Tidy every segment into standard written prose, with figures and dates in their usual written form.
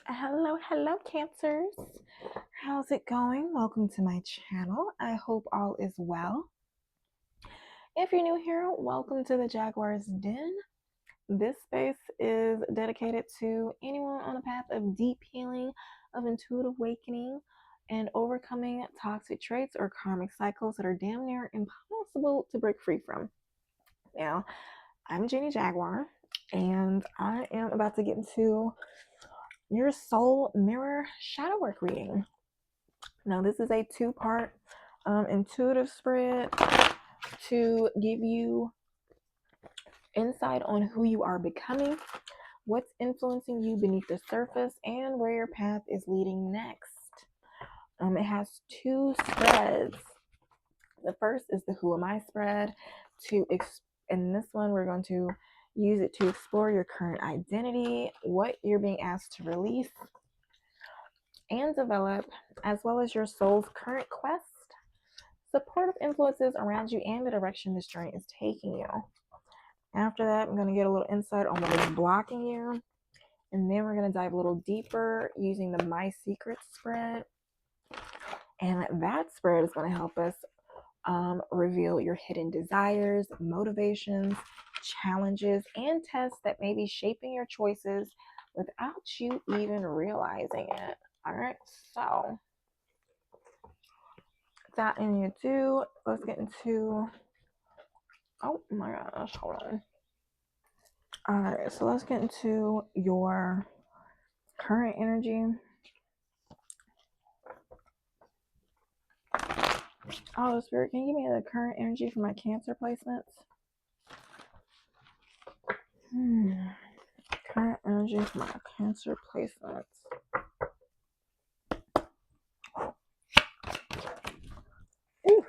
Hello, Cancers. How's it going? Welcome to my channel. I hope all is well. If you're new here, welcome to the Jaguar's Den. This space is dedicated to anyone on a path of deep healing, of intuitive awakening, and overcoming toxic traits or karmic cycles that are damn near impossible to break free from. Now, I'm Jenny Jaguar, and I am about to get into your soul mirror shadow work reading. Now, this is a two-part intuitive spread to give you insight on who you are becoming, what's influencing you beneath the surface, and where your path is leading next. It has two spreads. The first is the Who Am I spread. In this one, we're going to use it to explore your current identity, what you're being asked to release and develop, as well as your soul's current quest, supportive influences around you, and the direction this journey is taking you. After that, I'm going to get a little insight on what is blocking you, and then we're going to dive a little deeper using the My Secret spread, and that spread is going to help us reveal your hidden desires, motivations, challenges, and tests that may be shaping your choices without you even realizing it. All right, so without any ado, let's get into, oh my gosh, hold on. All right, so let's get into your current energy. Oh, Spirit, can you give me the current energy for my Cancer placements? Current energy for my Cancer placements. Ooh.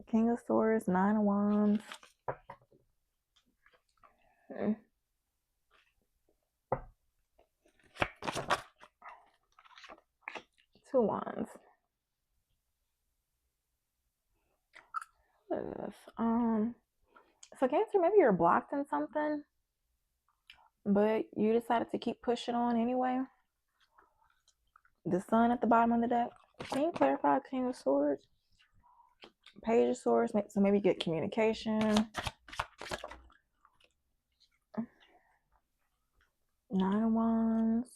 King of Swords, Nine of Wands. Two Wands. What is this? So Cancer, maybe you're blocked in something, but you decided to keep pushing on anyway. The Sun at the bottom of the deck. Can you clarify King of Swords? Page of Swords, so maybe get communication. Nine of Wands.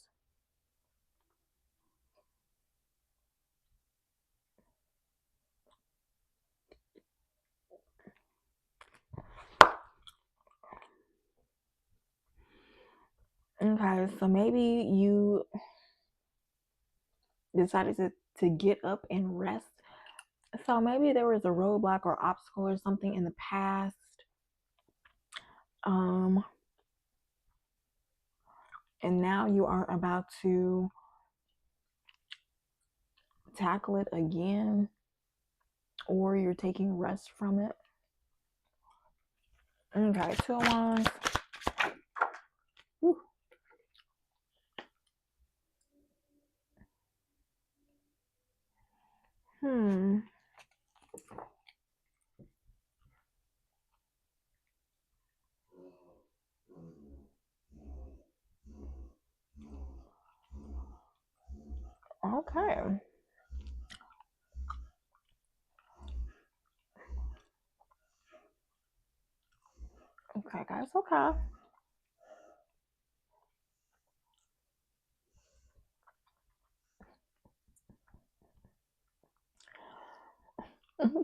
Okay, so maybe you decided to get up and rest. So maybe there was a roadblock or obstacle or something in the past. And now you are about to tackle it again, or you're taking rest from it. Okay, Two of Wands. Whew. Okay. Okay, guys, okay.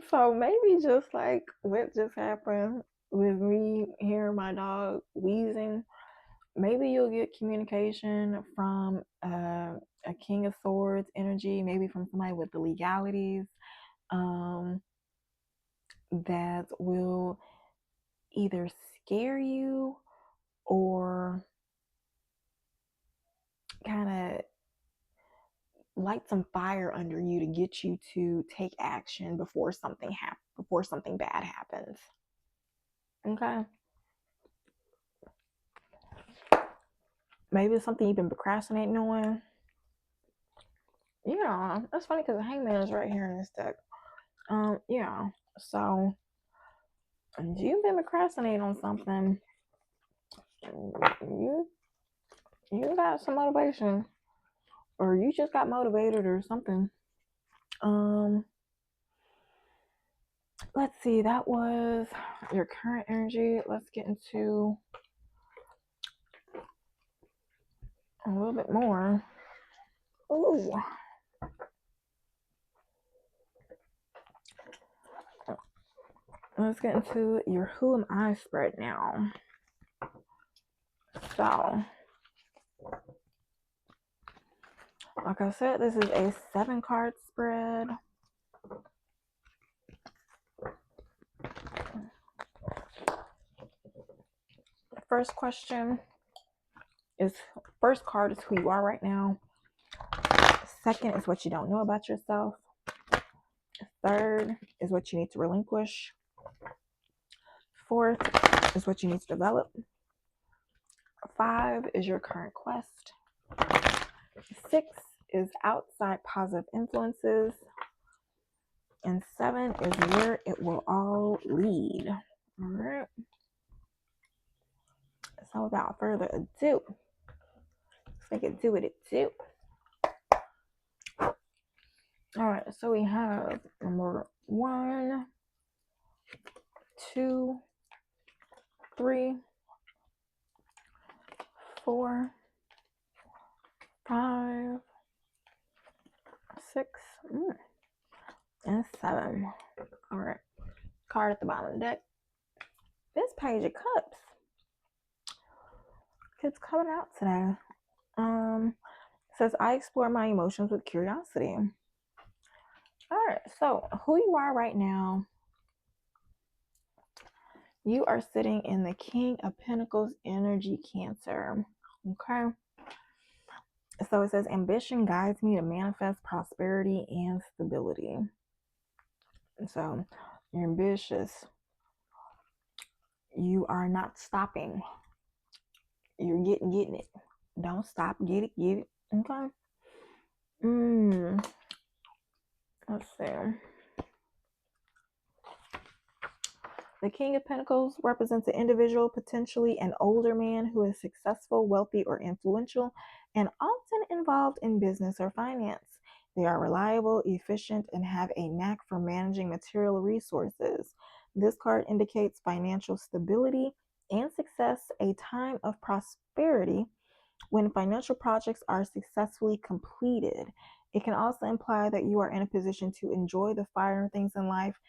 So maybe just like what just happened with me hearing my dog wheezing, maybe you'll get communication from a King of Swords energy, maybe from somebody with the legalities, that will either scare you or kind of light some fire under you to get you to take action before something bad happens. Okay. Maybe it's something you've been procrastinating on. Yeah, that's funny because the Hangman is right here in this deck. Yeah. So you've been procrastinating on something. You You got some motivation, or you just got motivated or something. Let's see, that was your current energy. Let's get into a little bit more. Ooh. Let's get into your Who Am I spread now. So, like I said, this is a 7-card spread. First question is, first card is who you are right now. Second is what you don't know about yourself. Third is what you need to relinquish. Fourth is what you need to develop. 5 is your current quest. 6 is outside positive influences. And 7 is where it will all lead. All right. So without further ado, let's make it do what it do. All right, so we have number 1, 2, 3, 4, 5, 6, and 7. All right, card at the bottom of the deck. This Page of Cups. It's coming out today. Says, I explore my emotions with curiosity. All right, so who you are right now, you are sitting in the King of Pentacles energy, Cancer. Okay. So it says, ambition guides me to manifest prosperity and stability. So you're ambitious. You are not stopping. You're getting it. Don't stop. Get it. Okay. Let's see. The King of Pentacles represents an individual, potentially an older man who is successful, wealthy, or influential, and often involved in business or finance. They are reliable, efficient, and have a knack for managing material resources. This card indicates financial stability and success, a time of prosperity when financial projects are successfully completed. It can also imply that you are in a position to enjoy the finer things in life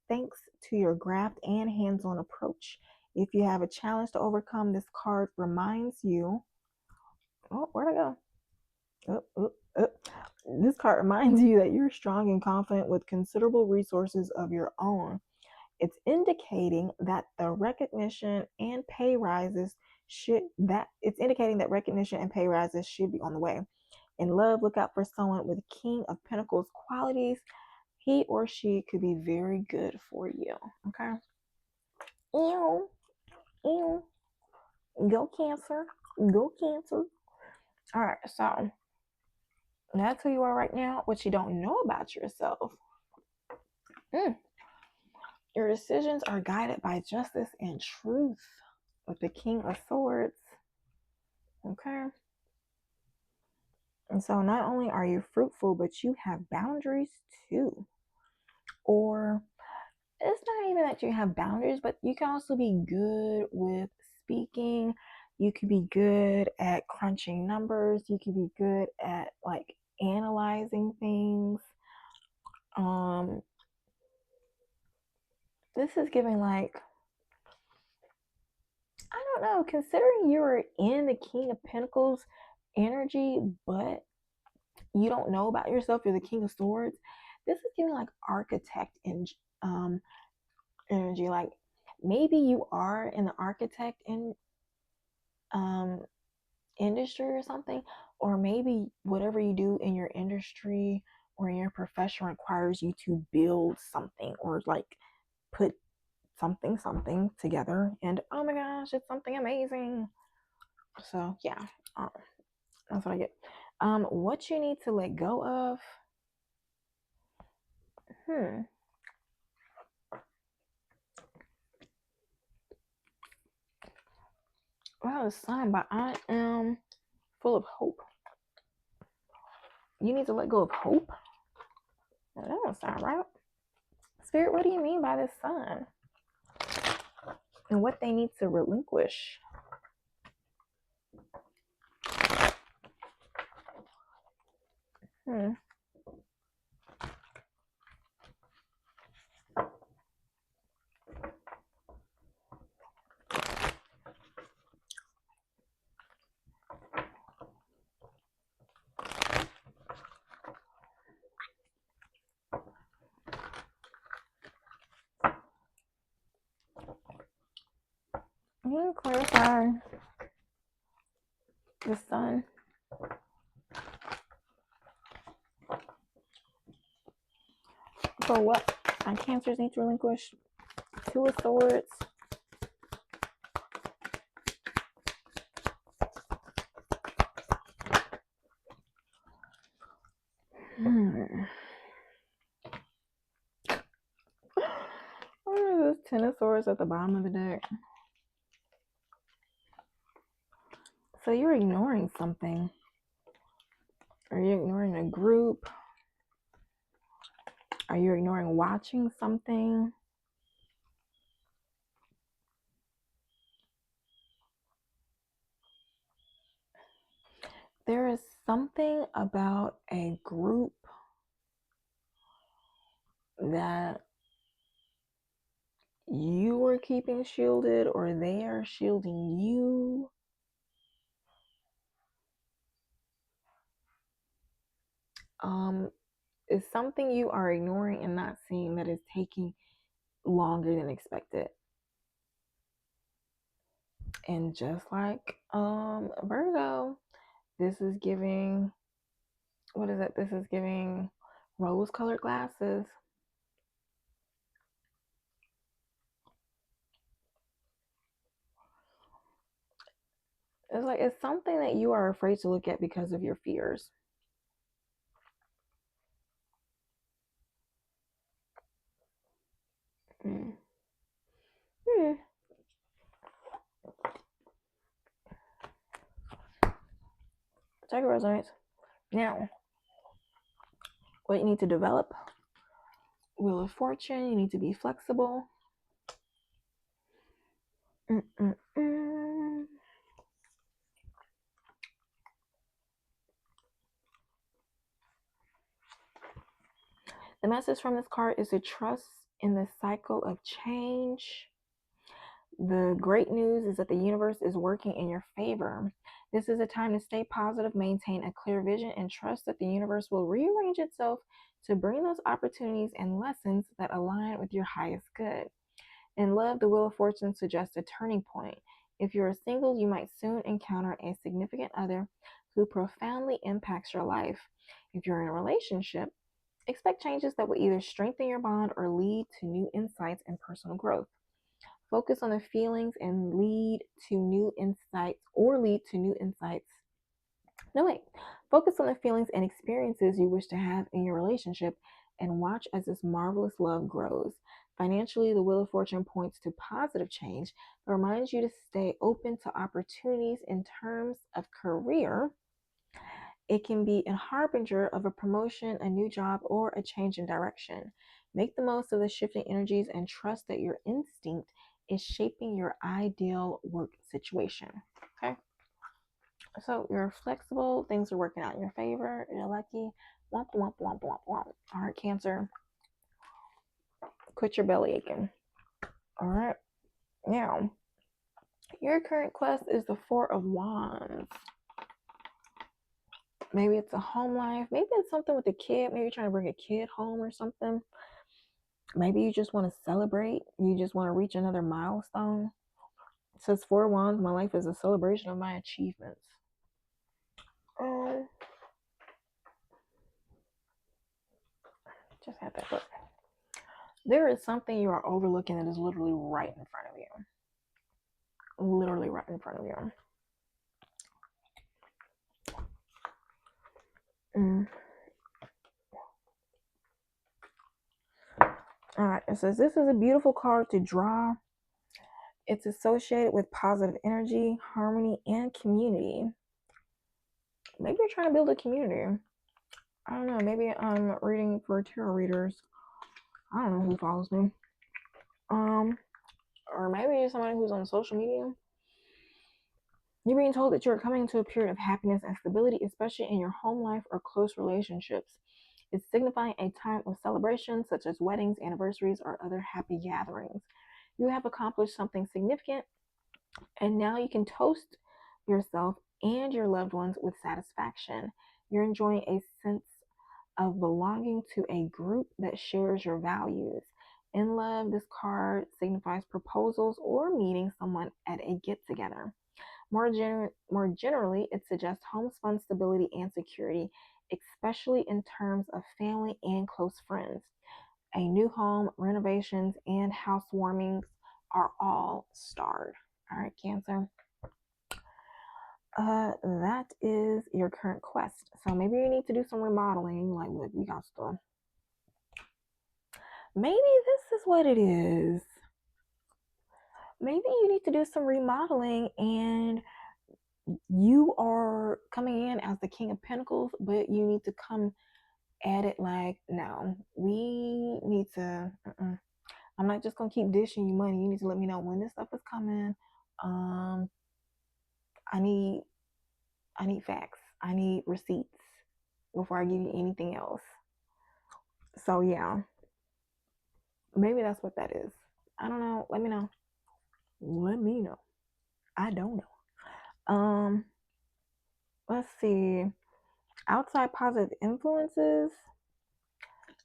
thanks to your graft and hands-on approach. If you have a challenge to overcome, this card reminds you. Oh, where'd I go? This card reminds you that you're strong and confident with considerable resources of your own. It's indicating that the recognition and pay rises should be on the way. In love, look out for someone with King of Pentacles qualities. He or she could be very good for you. Okay. Ew. Go Cancer. Go Cancer. All right. So that's who you are right now. What you don't know about yourself. Your decisions are guided by justice and truth with the King of Swords. Okay. And so not only are you fruitful, but you have boundaries too. Or it's not even that you have boundaries, but you can also be good with speaking. You could be good at crunching numbers. You could be good at like analyzing things. This is giving like, I don't know, considering you're in the King of Pentacles energy, but you don't know about yourself, you're the King of Swords. This is giving like architect energy. Like maybe you are in the architect industry or something, or maybe whatever you do in your industry or in your profession requires you to build something or like put something together, and oh my gosh, it's something amazing. So yeah, that's what I get. What you need to let go of. Well, it's fine, but I am full of hope. You need to let go of hope? That don't sound right. Spirit, what do you mean by this sun? And what they need to relinquish? Hmm. Can you clarify the sun? For what? My Cancers need to relinquish. Two of Swords. This Ten of Swords at the bottom of the deck. So you're ignoring something. Are you ignoring a group? Are you ignoring watching something? There is something about a group that you are keeping shielded, or they are shielding you. Is something you are ignoring and not seeing that is taking longer than expected. And just like Virgo, this is giving, what is it? This is giving rose-colored glasses. It's like it's something that you are afraid to look at because of your fears. Mm. Yeah. Take a resonates. Now, what you need to develop? Wheel of Fortune. You need to be flexible. The message from this card is to trust in the cycle of change. The great news is that the universe is working in your favor. This is a time to stay positive, maintain a clear vision, and trust that the universe will rearrange itself to bring those opportunities and lessons that align with your highest good. In love, the Wheel of Fortune suggests a turning point. If you're single, you might soon encounter a significant other who profoundly impacts your life. If you're in a relationship, expect changes that will either strengthen your bond or lead to new insights and personal growth. Focus on the feelings and lead to new insights. Focus on the feelings and experiences you wish to have in your relationship and watch as this marvelous love grows. Financially, the Wheel of Fortune points to positive change, but reminds you to stay open to opportunities in terms of career. It can be a harbinger of a promotion, a new job, or a change in direction. Make the most of the shifting energies and trust that your instinct is shaping your ideal work situation. Okay? So you're flexible, things are working out in your favor, you're lucky. Womp, womp, womp, womp, womp. All right, Cancer. Quit your belly aching. All right. Now, your current quest is the Four of Wands. Maybe it's a home life. Maybe it's something with a kid. Maybe you're trying to bring a kid home or something. Maybe you just want to celebrate. You just want to reach another milestone. It says Four of Wands, my life is a celebration of my achievements. Just had that book. There is something you are overlooking that is literally right in front of you. Literally right in front of you. All right, it says this is a beautiful card to draw. It's associated with positive energy, harmony, and community. maybe you're trying to build a community. I don't know. Maybe I'm reading for tarot readers. I don't know who follows me. Or maybe you're somebody who's on social media. You're being told that you're coming to a period of happiness and stability, especially in your home life or close relationships. It's signifying a time of celebration, such as weddings, anniversaries, or other happy gatherings. You have accomplished something significant, and now you can toast yourself and your loved ones with satisfaction. You're enjoying a sense of belonging to a group that shares your values. In love, this card signifies proposals or meeting someone at a get together. More generally, it suggests homespun stability and security, especially in terms of family and close friends. A new home, renovations, and housewarmings are all starred. All right, Cancer. That is your current quest. So maybe you need to do some remodeling. Like, look, we got stuff. Maybe this is what it is. Maybe you need to do some remodeling and you are coming in as the King of Pentacles, but you need to come at it like, no, we need to, I'm not just going to keep dishing you money. You need to let me know when this stuff is coming. I need facts. I need receipts before I give you anything else. So yeah, maybe that's what that is. I don't know. Let me know. Let me know. I don't know. Let's see. Outside positive influences.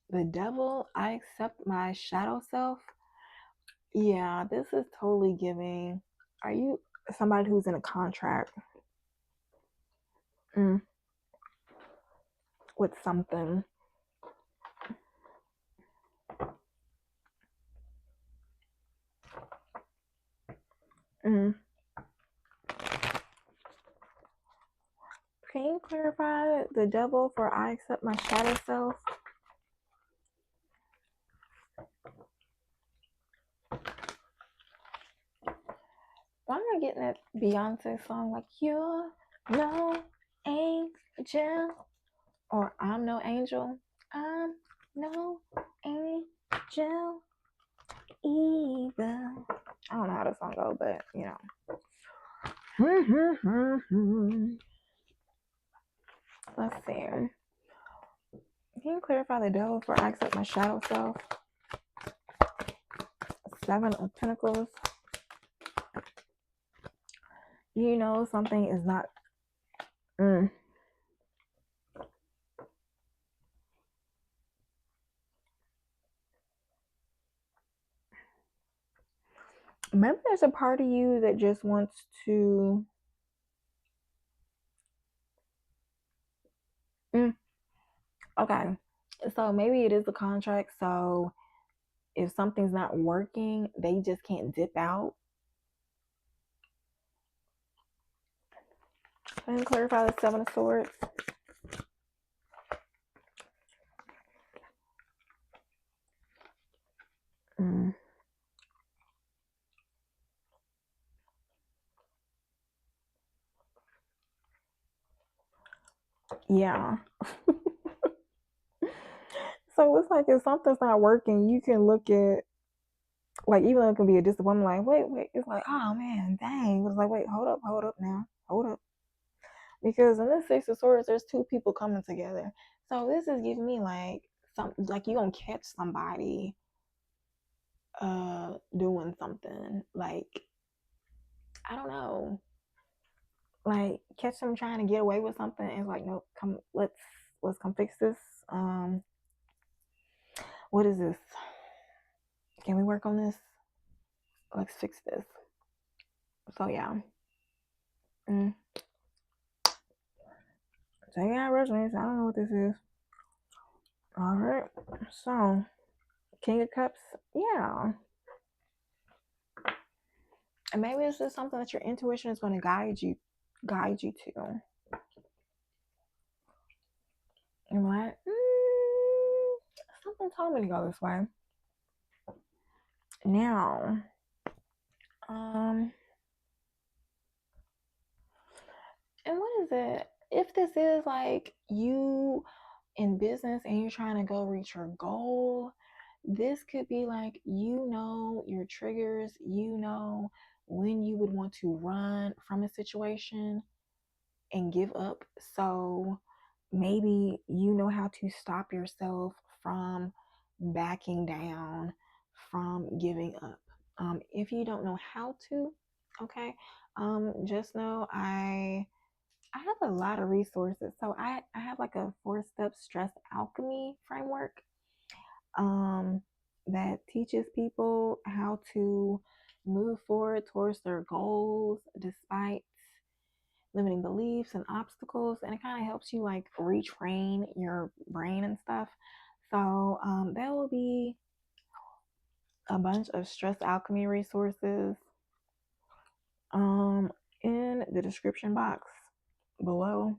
The devil. I accept my shadow self. Yeah, this is totally giving. Are you somebody who's in a contract with something? Can you clarify the devil for I accept my shadow self? Why am I getting that Beyonce song like you're no angel or I'm no angel? I'm no angel either. I don't know how the song goes, but you know. Let's see. Can you clarify the devil for I accept my shadow self? 7 of Pentacles. You know something is not. Maybe there's a part of you that just wants to. Okay, so maybe it is a contract. So if something's not working, they just can't dip out. Can you clarify the 7 of Swords? Yeah. So it's like if something's not working, you can look at, like, even though it can be a disappointment, like, wait, it's like, oh man, dang. It's like, wait, hold up now. Hold up. Because in this 6 of Swords, there's 2 people coming together. So this is giving me like like you gonna catch somebody doing something. Like, I don't know. Like catch them trying to get away with something and it's like, nope, come let's come fix this. What is this? Can we work on this? Let's fix this. So yeah. So yeah, resonates. I don't know what this is. Alright. So King of Cups, yeah. And maybe it's just something that your intuition is going to guide you to. And like, something told me to go this way. Now, and what is it? If this is like you in business and you're trying to go reach your goal, this could be like, you know, your triggers, you know, when you would want to run from a situation and give up. So maybe you know how to stop yourself from backing down, from giving up. If you don't know how to, okay, just know I have a lot of resources. So I have like a 4-step stress alchemy framework that teaches people how to move forward towards their goals despite limiting beliefs and obstacles, and it kind of helps you like retrain your brain and stuff. So there will be a bunch of stress alchemy resources in the description box below.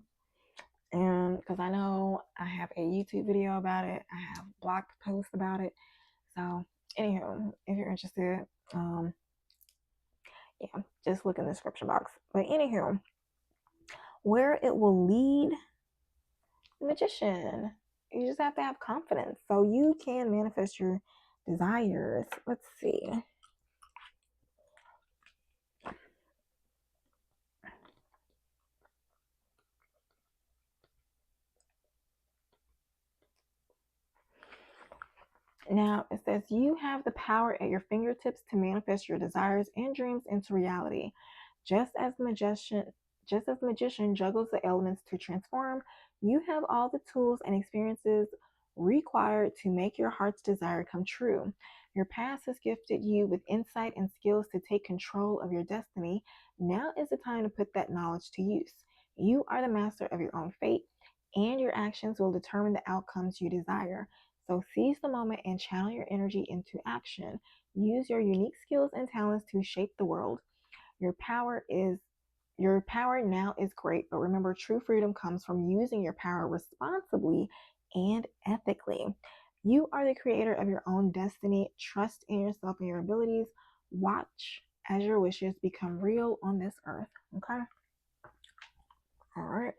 And because I know I have a YouTube video about it, I have blog posts about it. So anywho, if you're interested, yeah, just look in the description box. But anywho, where it will lead, magician. You just have to have confidence so you can manifest your desires. Let's see. Now it says you have the power at your fingertips to manifest your desires and dreams into reality. Just as the magician juggles the elements to transform, you have all the tools and experiences required to make your heart's desire come true. Your past has gifted you with insight and skills to take control of your destiny. Now is the time to put that knowledge to use. You are the master of your own fate, and your actions will determine the outcomes you desire. So seize the moment and channel your energy into action. Use your unique skills and talents to shape the world. Your power now is great, but remember, true freedom comes from using your power responsibly and ethically. You are the creator of your own destiny. Trust in yourself and your abilities. Watch as your wishes become real on this earth. Okay? All right.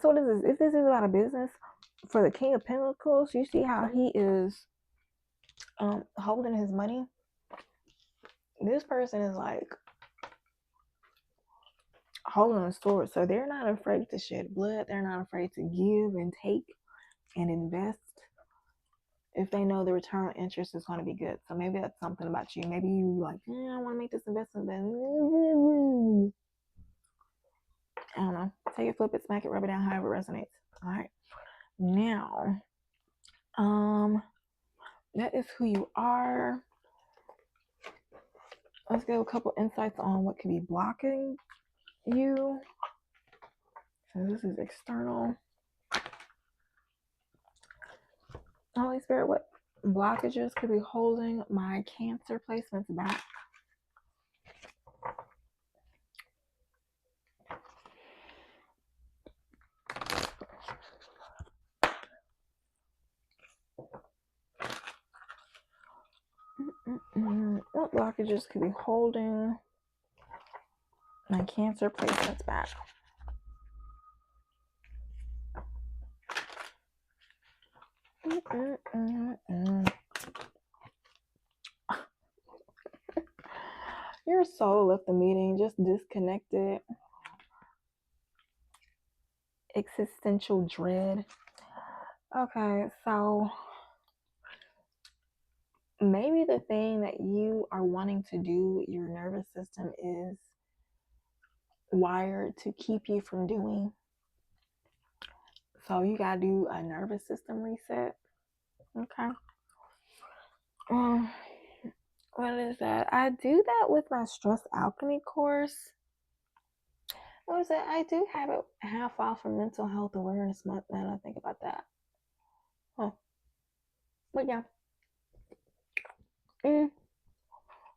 So what is this? If this is about a business, for the King of Pentacles, you see how he is holding his money. This person is like holding a sword, so they're not afraid to shed blood. They're not afraid to give and take and invest if they know the return on interest is going to be good. So maybe that's something about you. Maybe you like, I want to make this investment, but I don't know. Take it, flip it, smack it, rub it down, however it resonates. All right. Now, that is who you are. Let's give a couple insights on what could be blocking you. So this is external. Holy Spirit, what blockages could be holding my Cancer placements back? What blockages could be holding my Cancer placements back? Your soul left the meeting, just disconnected. Existential dread. Okay, so maybe the thing that you are wanting to do, your nervous system is wired to keep you from doing. So you gotta do a nervous system reset. Okay. What is that? I do that with my stress alchemy course. What is it? I do have it half off for Mental Health Awareness Month. Now that I think about that. Huh. But yeah.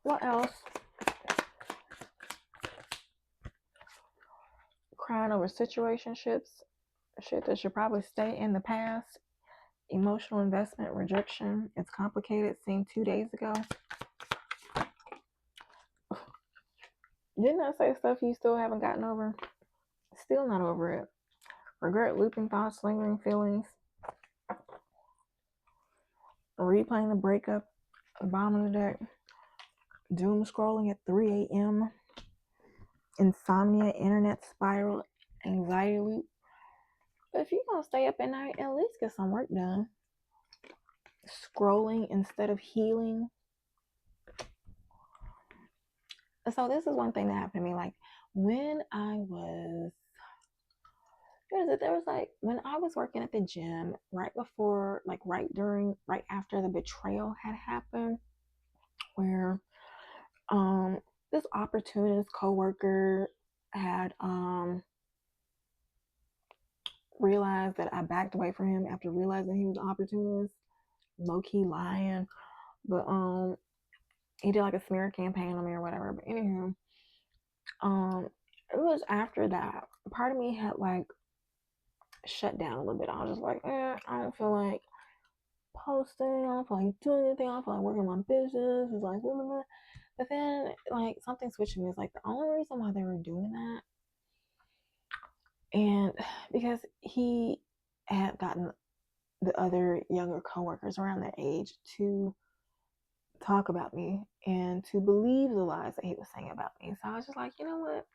What else? Crying over situationships, shit that should probably stay in the past. Emotional investment rejection. It's complicated. Seen 2 days ago. Didn't I say stuff you still haven't gotten over? Still not over it. Regret, looping thoughts, lingering feelings, replaying the breakup, bottom of the deck, doom scrolling at 3 a.m., insomnia, internet spiral, anxiety loop. But if you're going to stay up at night, at least get some work done. Scrolling instead of healing. So this is one thing that happened to me. Like when I was, there was like when I was working at the gym right before, like right after the betrayal had happened, where this opportunist coworker had realized that I backed away from him after realizing he was an opportunist, low key lying, but he did like a smear campaign on me or whatever. But anywho, it was after that part of me had like shut down a little bit. I was just like, I don't feel like posting, I don't feel like doing anything, I don't feel like working on my business. It's like blah, blah, blah. But then like something switched me. It's like the only reason why they were doing that, and because he had gotten the other younger coworkers around that age to talk about me and to believe the lies that he was saying about me. So I was just like, you know what?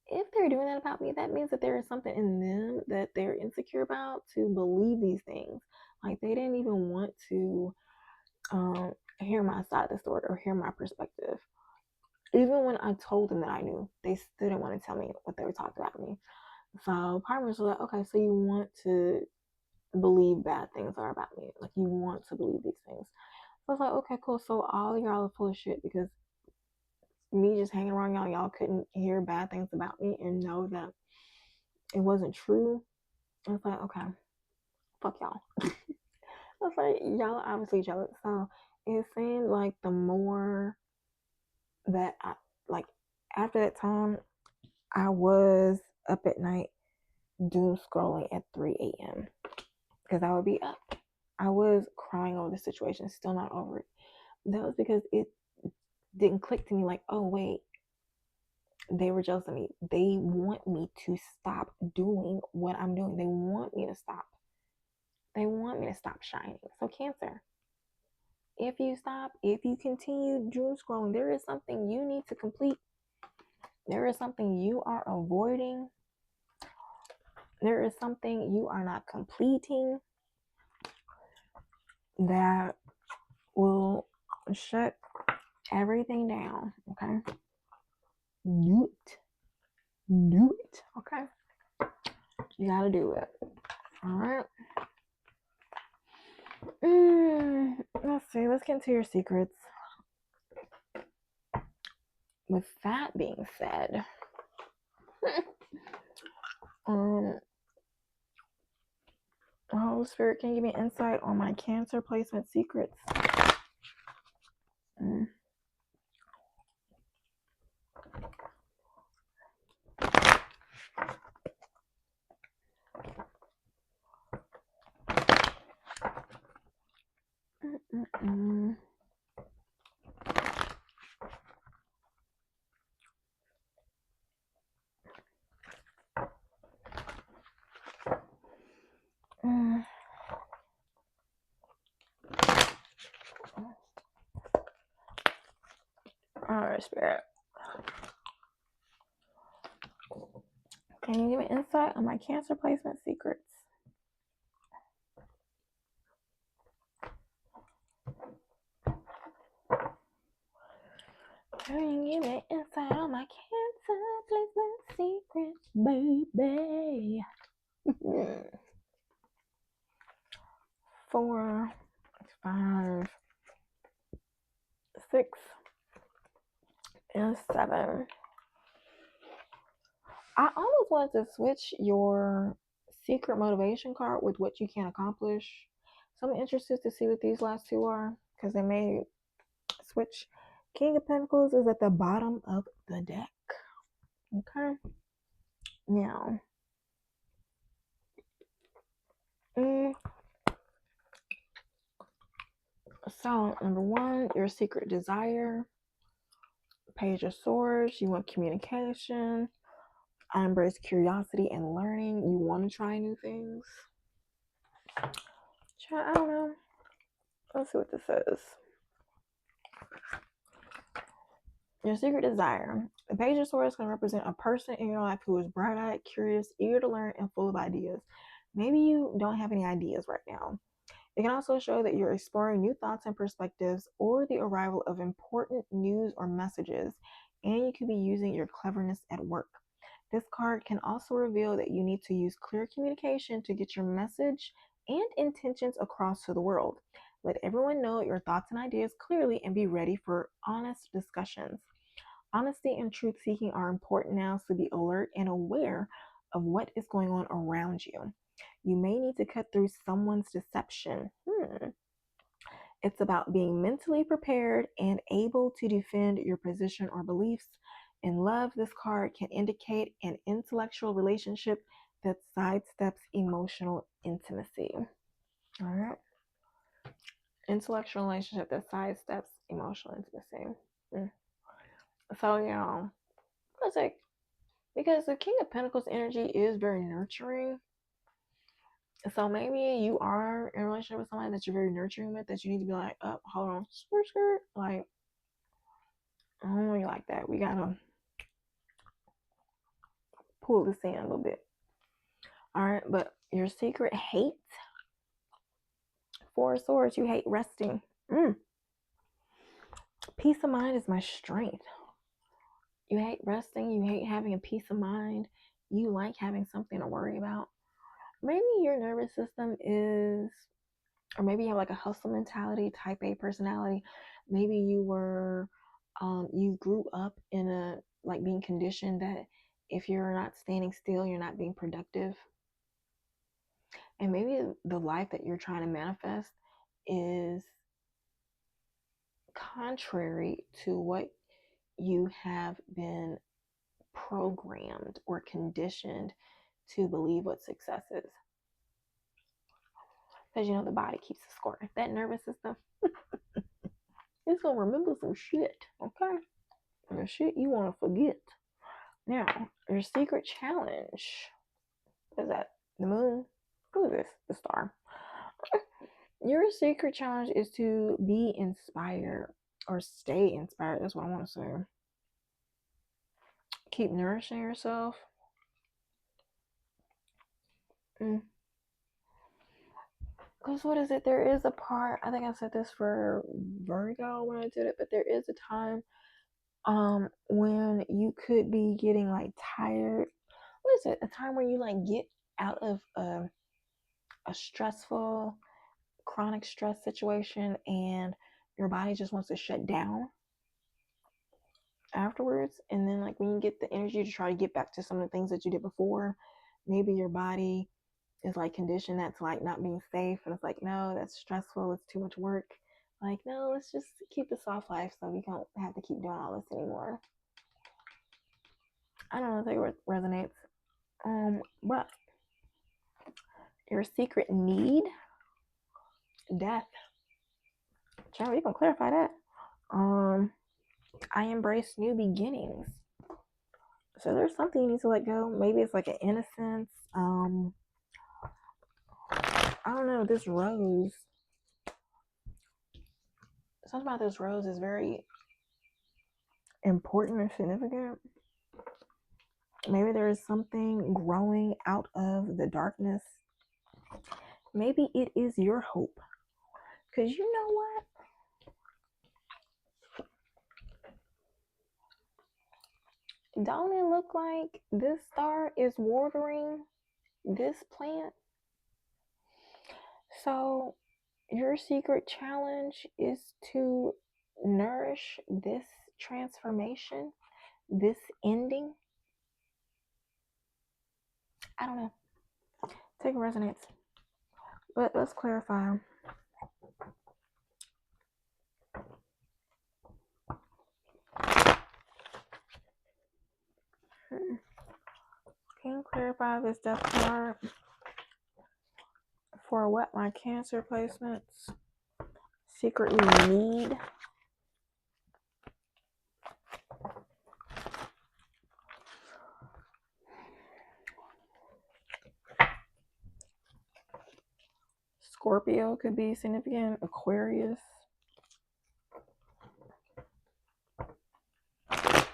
If they're doing that about me, that means that there is something in them that they're insecure about to believe these things. Like they didn't even want to hear my side of the story or hear my perspective. Even when I told them that I knew, they still didn't want to tell me what they were talking about me. So part of me was like, okay, so you want to believe bad things are about me. Like you want to believe these things. So I was like, okay, cool. So all of y'all are full of shit because me just hanging around y'all couldn't hear bad things about me and know that it wasn't true. I was like, okay, fuck y'all. I was like, y'all are obviously jealous. So it seemed like the more that I, like, after that time, I was up at night doom scrolling at 3 a.m. because I would be up. I was crying over the situation, still not over it. That was because it didn't click to me like, oh, wait, they were jealous of me. They want me to stop doing what I'm doing. They want me to stop. They want me to stop shining. So Cancer, if you continue doom scrolling, there is something you need to complete. There is something you are avoiding. There is something you are not completing that will shut everything down. Okay? Do it. Okay? You gotta do it. Alright. Let's see. Let's get into your secrets. With that being said, Holy Spirit, can you give me insight on my Cancer placement secrets? Alright, Spirit. Can you give me insight on my Cancer placement secrets? Can you give me insight on my Cancer placement secrets, baby? 4, 5, 6, and 7. I almost wanted to switch your secret motivation card with what you can accomplish. So I'm interested to see what these last two are because they may switch. King of Pentacles is at the bottom of the deck. Okay. Now, so number 1, your secret desire. Page of Swords, you want communication. I embrace curiosity and learning. You want to try new things. I don't know. Let's see what this says. Your secret desire. The Page of Swords can represent a person in your life who is bright-eyed, curious, eager to learn, and full of ideas. Maybe you don't have any ideas right now. It can also show that you're exploring new thoughts and perspectives or the arrival of important news or messages, and you could be using your cleverness at work. This card can also reveal that you need to use clear communication to get your message and intentions across to the world. Let everyone know your thoughts and ideas clearly and be ready for honest discussions. Honesty and truth seeking are important now, so be alert and aware of what is going on around you. You may need to cut through someone's deception. It's about being mentally prepared and able to defend your position or beliefs. In love, this card can indicate an intellectual relationship that sidesteps emotional intimacy. All right. Intellectual relationship that sidesteps emotional intimacy. So, y'all, I was like, because the King of Pentacles energy is very nurturing. So maybe you are in a relationship with somebody that you're very nurturing with, that you need to be like, oh, hold on, skirt. Like, I don't really like that. We gotta pull this in a little bit. All right, but your secret hate. Four of Swords, you hate resting. Peace of mind is my strength. You hate resting. You hate having a peace of mind. You like having something to worry about. Maybe your nervous system is, or maybe you have like a hustle mentality, type A personality. Maybe you were, you grew up in a, like being conditioned that if you're not standing still, you're not being productive. And maybe the life that you're trying to manifest is contrary to what you have been programmed or conditioned to believe what success is. Because, you know, the body keeps the score. That nervous system, it's going to remember some shit, okay? And the shit you want to forget. Now, your secret challenge. What is that? The moon? Who is this? The star. Your secret challenge is to be inspired or stay inspired. That's what I want to say. Keep nourishing yourself. Because what is it? There is a part, I think I said this for Virgo when I did it, but there is a time when you could be getting like tired. What is it? A time where you like get out of a stressful, chronic stress situation and your body just wants to shut down afterwards. And then like when you get the energy to try to get back to some of the things that you did before, maybe your body is like conditioned that's like not being safe, and it's like, no, that's stressful, it's too much work. Like, no, let's just keep the soft life so we don't have to keep doing all this anymore. I don't know if it resonates. But your secret need, death. Child, we can clarify that. I embrace new beginnings. So there's something you need to let go. Maybe it's like an innocence. I don't know, this rose. Something about this rose is very important and significant. Maybe there is something growing out of the darkness. Maybe it is your hope. Because you know what? Don't it look like this star is watering this plant? So your secret challenge is to nourish this transformation, this ending. I don't know. Take a resonance. But let's clarify. Can you clarify this death card for what my Cancer placements secretly need? Scorpio could be significant. Aquarius. Can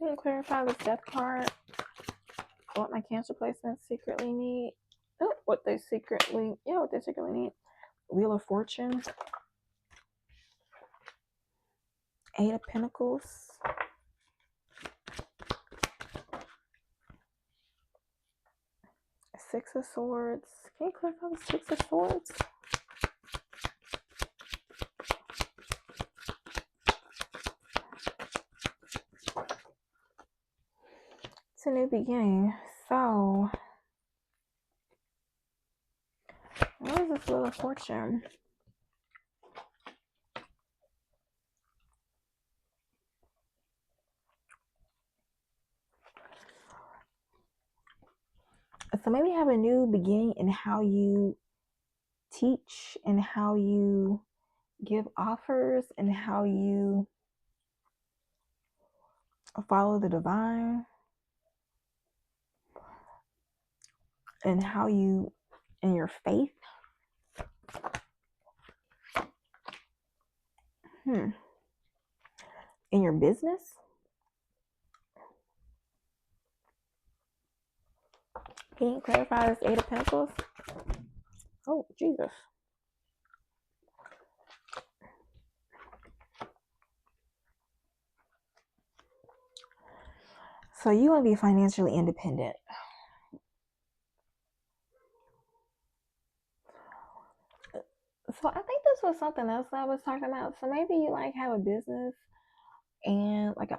you clarify the death card? What my Cancer placements secretly need. Oh, what they secretly need. Wheel of Fortune. Eight of Pentacles. Six of Swords. Can you clarify the Six of Swords? It's a new beginning. So, what is this Wheel of Fortune? So maybe have a new beginning in how you teach and how you give offers and how you follow the divine and how you in your faith. In your business. Can you clarify this Eight of Pentacles? Oh, Jesus. So you want to be financially independent. So I think this was something else that I was talking about. So maybe you like have a business and like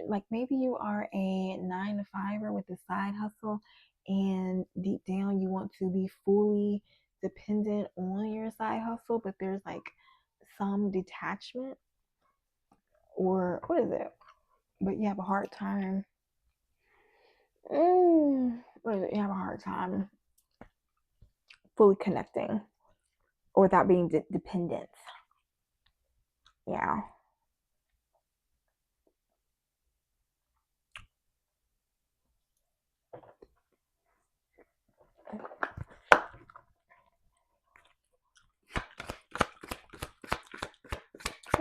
like maybe you are a 9-to-5er with a side hustle, and deep down you want to be fully dependent on your side hustle, but there's like some detachment, or what is it? But you have a hard time. What is it? You have a hard time fully connecting without being dependent. Yeah.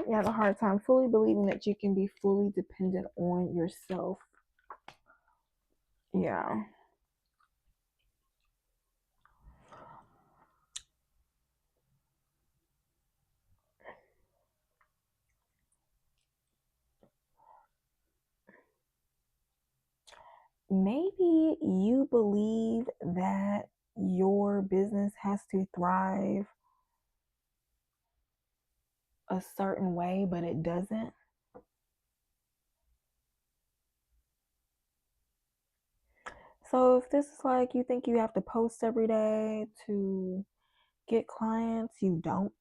You have a hard time fully believing that you can be fully dependent on yourself. Yeah. Maybe you believe that your business has to thrive a certain way, but it doesn't. So if this is like you think you have to post every day to get clients, you don't.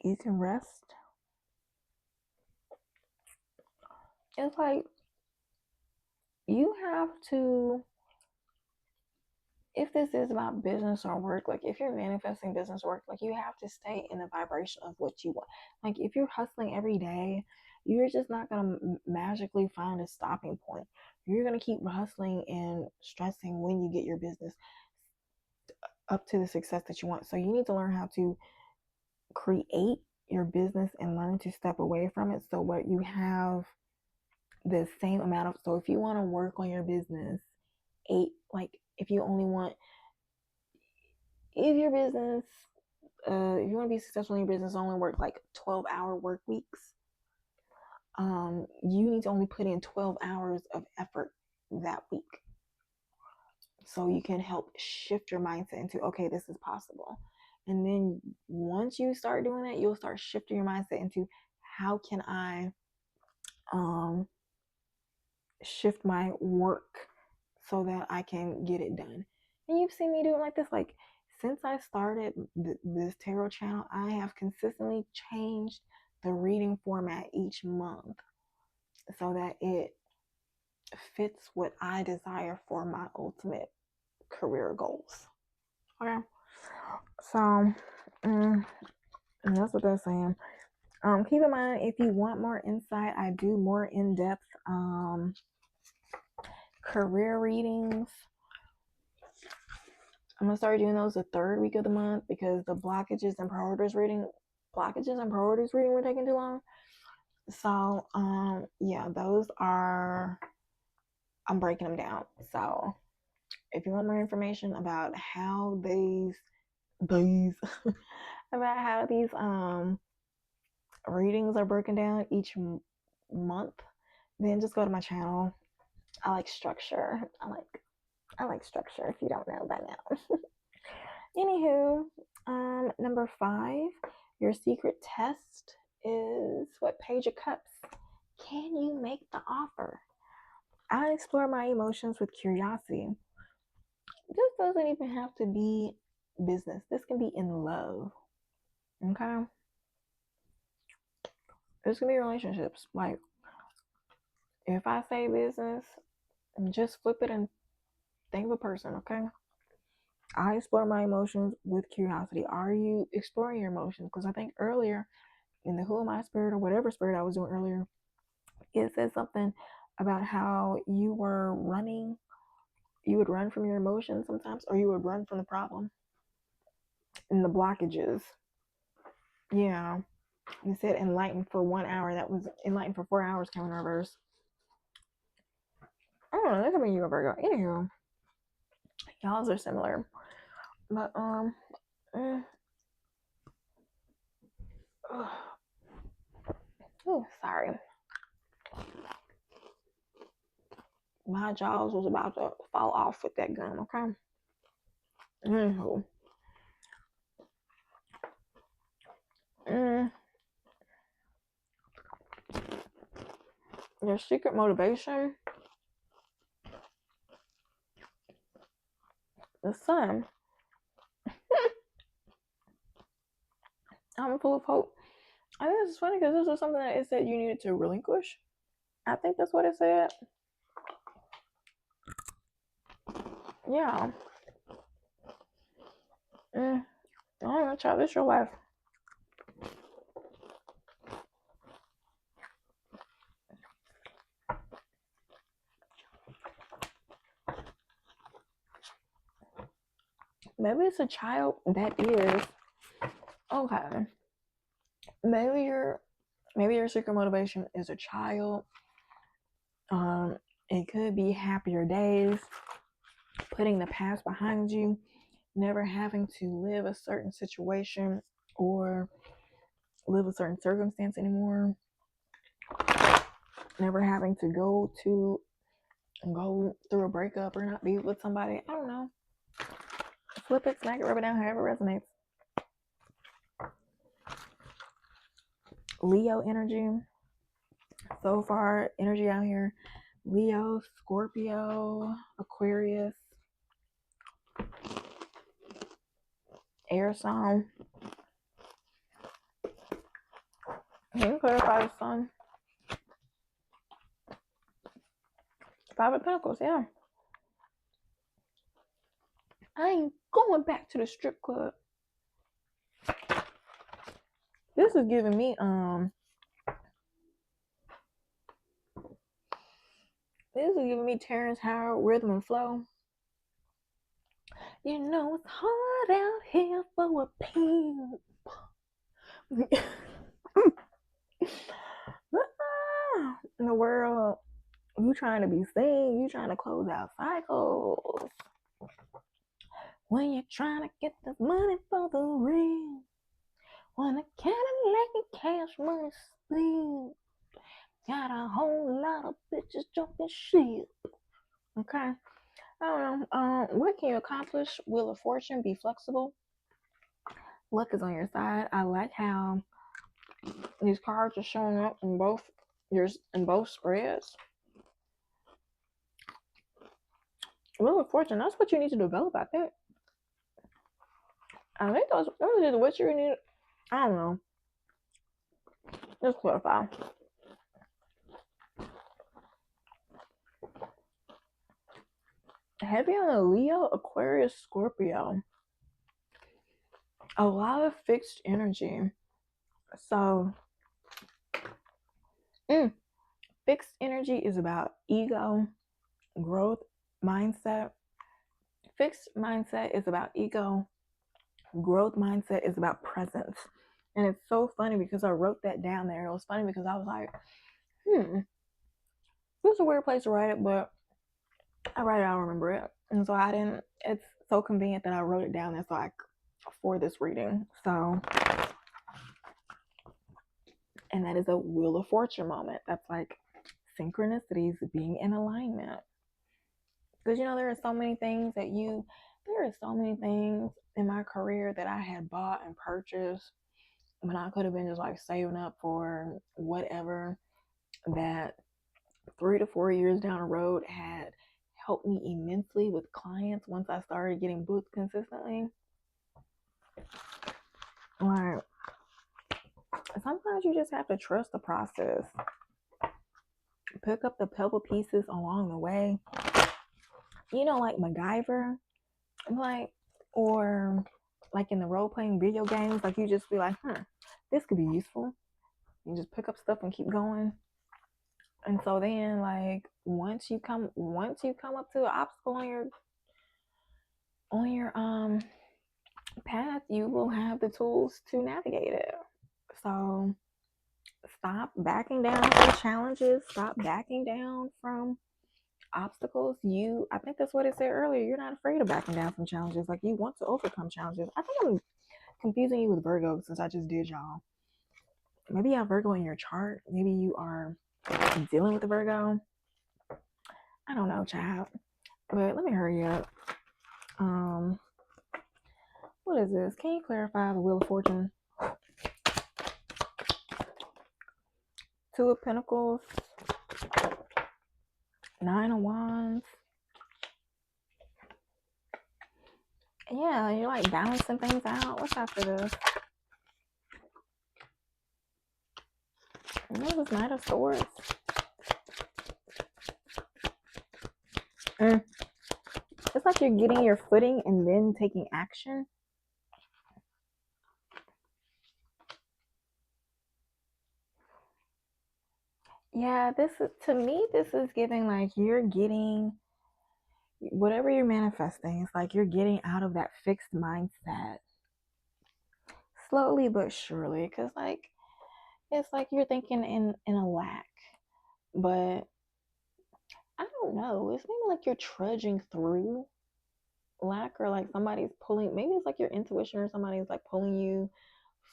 You can rest. It's like you have to, if this is about business or work, like if you're manifesting business work, like you have to stay in the vibration of what you want. Like if you're hustling every day, you're just not going to magically find a stopping point. You're going to keep hustling and stressing when you get your business up to the success that you want. So you need to learn how to create your business and learn to step away from it, so what you have the same amount of, so if you want to work on your business if you only want, if your business if you want to be successful in your business, only work like 12-hour work weeks, you need to only put in 12 hours of effort that week, so you can help shift your mindset into, okay, this is possible. And then once you start doing that, you'll start shifting your mindset into, how can I shift my work so that I can get it done. And you've seen me do it like this. Like since I started this tarot channel, I have consistently changed the reading format each month so that it fits what I desire for my ultimate career goals. Okay, so that's what they're saying. Keep in mind, if you want more insight, I do more in-depth career readings. I'm gonna start doing those the third week of the month because the blockages and priorities reading were taking too long. So yeah, those are, I'm breaking them down. So if you want more information about how these about how these readings are broken down each month, then just go to my channel. I like structure. I like structure, if you don't know by now. Anywho, number 5, your secret test is what Page of Cups. Can you make the offer? I explore my emotions with curiosity. This doesn't even have to be business. This can be in love. Okay? This can be relationships. Like, if I say business, just flip it and think of a person, okay? I explore my emotions with curiosity. Are you exploring your emotions? Because I think earlier in the Who Am I spirit, or whatever spirit I was doing earlier, it said something about how you were running, you would run from your emotions sometimes, or you would run from the problem and the blockages. Yeah. You said enlightened for 1 hour. That was enlightened for 4 hours, came in reverse. I don't know. That could be you, Virgo. Anywho, y'all's are similar. But, oh, sorry. My jaws was about to fall off with that gum, okay? Anywho. Your secret motivation, the sun. I'm full of hope. I think this is funny because this is something that it said you needed to relinquish. I think that's what it said. Yeah. I don't know, child. This your life. Maybe it's a child that is okay. Maybe your secret motivation is a child. It could be happier days, putting the past behind you, never having to live a certain situation or live a certain circumstance anymore, never having to go through a breakup or not be with somebody. I don't know. Flip it, smack it, rub it down, however it resonates. Leo energy. So far, energy out here. Leo, Scorpio, Aquarius, air sign. Can you clarify the sun? 5 of Pentacles, yeah. I ain't going back to the strip club. This is giving me Terrence Howard, Rhythm and Flow. You know it's hard out here for a pimp. In the world, you trying to be seen, you trying to close out cycles. When you're trying to get this money for the real. When a Cadillac and cash money split. Got a whole lot of bitches jumping shit. Okay. I don't know. What can you accomplish? Wheel of Fortune, be flexible. Luck is on your side. I like how these cards are showing up in both spreads. Wheel of Fortune, that's what you need to develop, I think. I think those are what you need. I don't know. Let's clarify. Heavy on the Leo, Aquarius, Scorpio. A lot of fixed energy. So Mm. Fixed energy is about ego, growth, mindset. Fixed mindset is about ego. Growth mindset is about presence. And it's so funny because I wrote that down there. It was funny because I was like, this is a weird place to write it, but I write it, I don't remember it. And so I didn't, it's so convenient that I wrote it down there so I for this reading. So, and that is a Wheel of Fortune moment. That's like synchronicities being in alignment. Because, you know, there are so many things in my career that I had bought and purchased when I could have been just like saving up for whatever, that 3 to 4 years down the road had helped me immensely with clients once I started getting booked consistently. Like, sometimes you just have to trust the process. Pick up the puzzle pieces along the way. You know, like MacGyver, like, or like in the role playing video games, like you just be like, this could be useful. You just pick up stuff and keep going. And so then, like, once you come up to an obstacle on your path, you will have the tools to navigate it. So stop backing down from challenges. Stop backing down from obstacles. I think that's what it said earlier. You're not afraid of backing down from challenges. Like, you want to overcome challenges. I think I'm confusing you with Virgo since I just did y'all. Maybe you have Virgo in your chart. Maybe you are dealing with the Virgo. I don't know, child. But let me hurry up. What is this? Can you clarify the Wheel of Fortune? Two of Pentacles, Nine of Wands. Yeah, you're like balancing things out. What's after this? This is Knight of Swords. It's like you're getting your footing and then taking action. Yeah, this is giving like you're getting whatever you're manifesting. It's like you're getting out of that fixed mindset slowly but surely. Because like it's like you're thinking in a lack, but I don't know. It's maybe like you're trudging through lack, or like somebody's pulling. Maybe it's like your intuition or somebody's like pulling you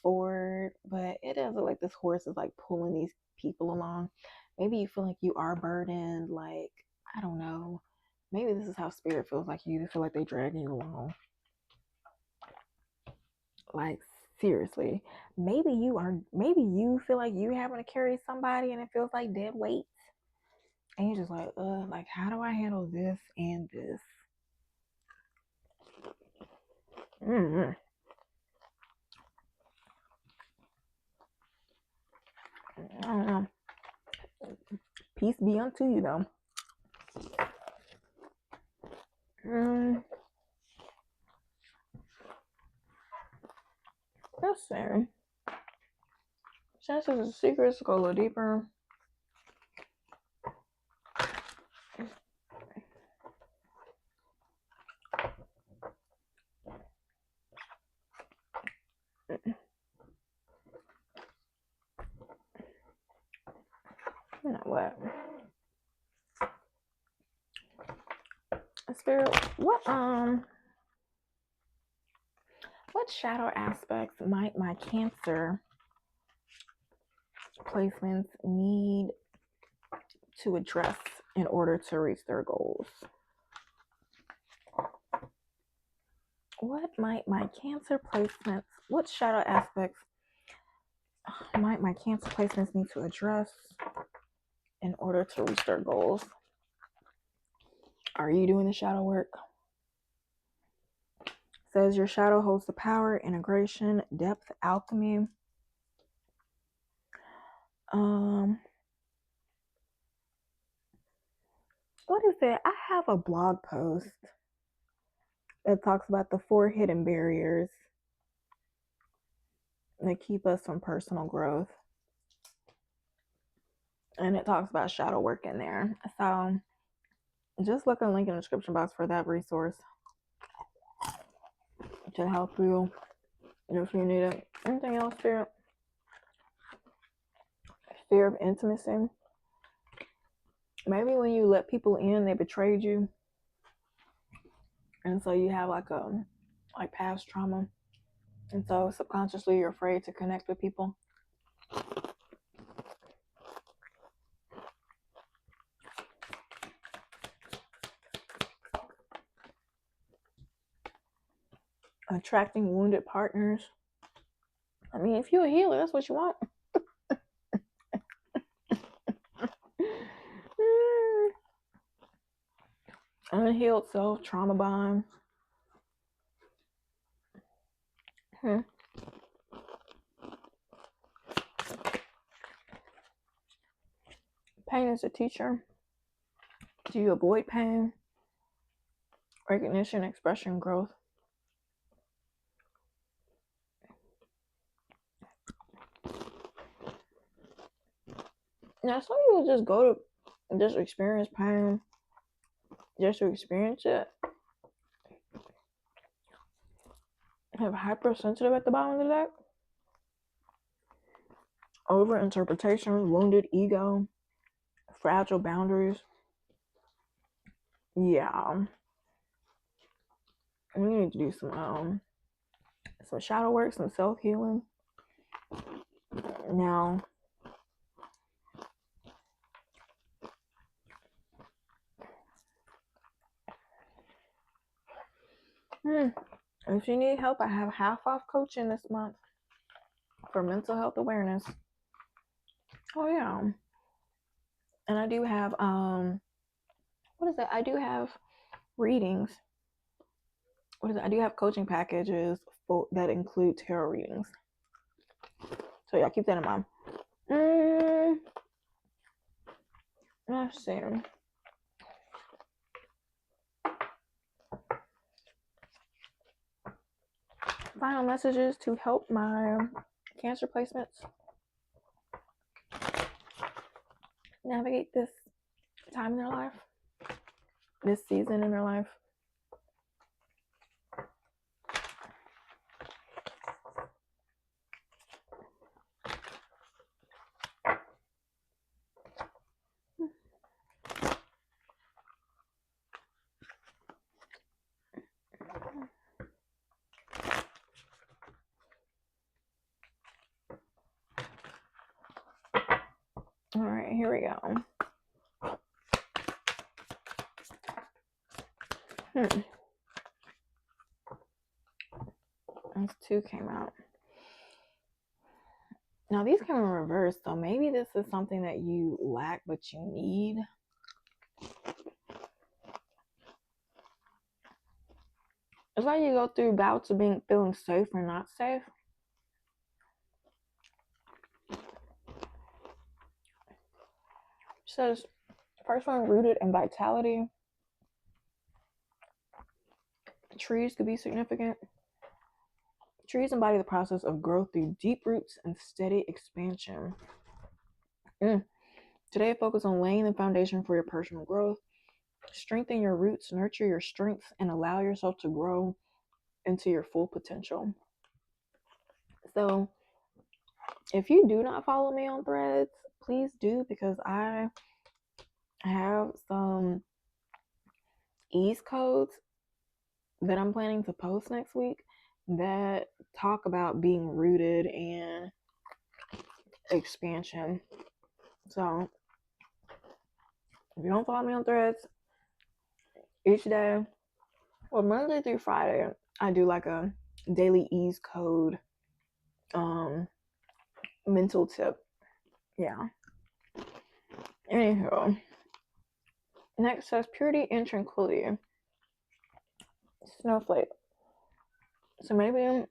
forward, but it doesn't look like this horse is like pulling these people along. Maybe you feel like you are burdened. Like, I don't know. Maybe this is how spirit feels like you feel like they dragging you along. Like, seriously. Maybe you feel like you having to carry somebody and it feels like dead weight. And you're just like how do I handle this and this? Mm-hmm. I don't know. Peace be unto you, though. Let's see. Senses of secrets, go a little deeper. You know what? Spirit, what shadow aspects might my Cancer placements need to address in order to reach their goals? What might my Cancer placements, what shadow aspects might my Cancer placements need to address in order to reach their goals? Are you doing the shadow work? Says your shadow holds the power, integration, depth, alchemy. What is it? I have a blog post that talks about the 4 hidden barriers that keep us from personal growth. and it talks about shadow work in there. So just look at the link in the description box for that resource to help you if you need it. Anything else, Spirit? Fear of intimacy. Maybe when you let people in, they betrayed you, and so you have like past trauma, and so subconsciously you're afraid to connect with people. Attracting wounded partners. I mean, if you're a healer, that's what you want. Unhealed self, trauma bond. Pain is a teacher. Do you avoid pain? Recognition, expression, growth. Now, some people just go to just experience pain, just to experience it. Have hypersensitive at the bottom of the deck. Overinterpretation, wounded ego, fragile boundaries. Yeah. We need to do some shadow work, some self-healing. Now, if you need help, I have half off coaching this month for mental health awareness. Oh yeah. And I do have what is it? I do have readings. What is it? I do have coaching packages that include tarot readings. So yeah, keep that in mind. Let's see. Final messages to help my Cancer placements navigate this time in their life, this season in their life. All right, here we go. These two came out. Now these came in reverse, so maybe this is something that you lack but you need. It's like you go through bouts of feeling safe or not safe. It says, first one, rooted in vitality. Trees could be significant. Trees embody the process of growth through deep roots and steady expansion. Today, focus on laying the foundation for your personal growth. Strengthen your roots, nurture your strengths, and allow yourself to grow into your full potential. So, if you do not follow me on Threads, please do, because I have some ease codes that I'm planning to post next week that talk about being rooted and expansion. So if you don't follow me on Threads, each day, well, Monday through Friday, I do like a daily ease code mental tip. Yeah. Anywho, next says purity and tranquility. Snowflake. So maybe,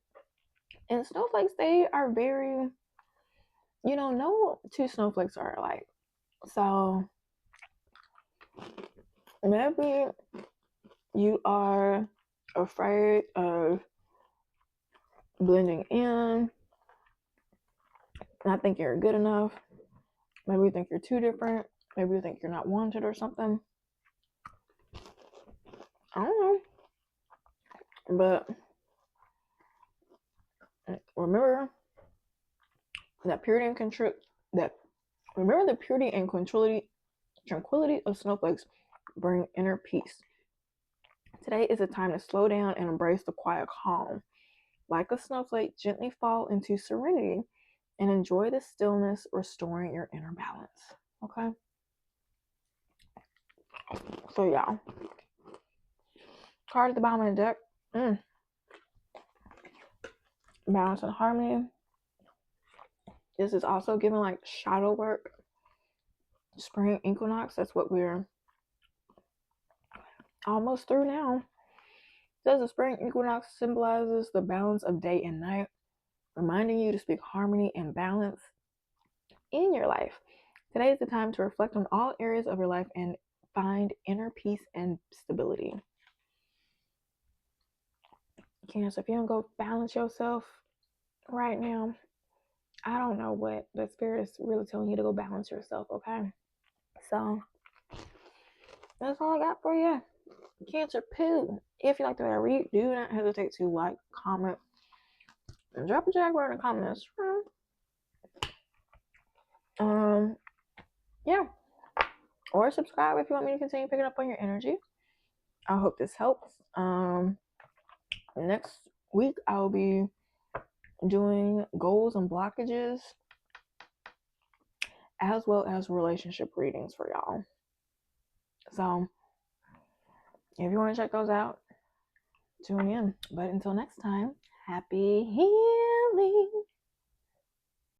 and snowflakes, they are very, no two snowflakes are alike. So maybe you are afraid of blending in, not think you're good enough, Maybe you think you're too different. Maybe you think you're not wanted or something. I don't know. But remember that purity and remember the purity and tranquility of snowflakes bring inner peace. Today is a time to slow down and embrace the quiet calm. Like a snowflake, gently fall into serenity and enjoy the stillness, restoring your inner balance. Okay? So, yeah. Card at the bottom of the deck. Balance and harmony. This is also giving like shadow work. Spring equinox. That's what we're almost through now. It says the spring equinox symbolizes the balance of day and night, reminding you to speak harmony and balance in your life. Today is the time to reflect on all areas of your life and find inner peace and stability. Cancer, if you don't go balance yourself right now, I don't know what the spirit is really telling you to go balance yourself, okay? So that's all I got for you. Cancer poo. If you like the way I read, do not hesitate to like, comment, and drop a jaguar in the comments. Yeah. Or subscribe if you want me to continue picking up on your energy. I hope this helps. Next week I'll be doing goals and blockages as well as relationship readings for y'all. So if you want to check those out, tune in. But until next time, happy healing.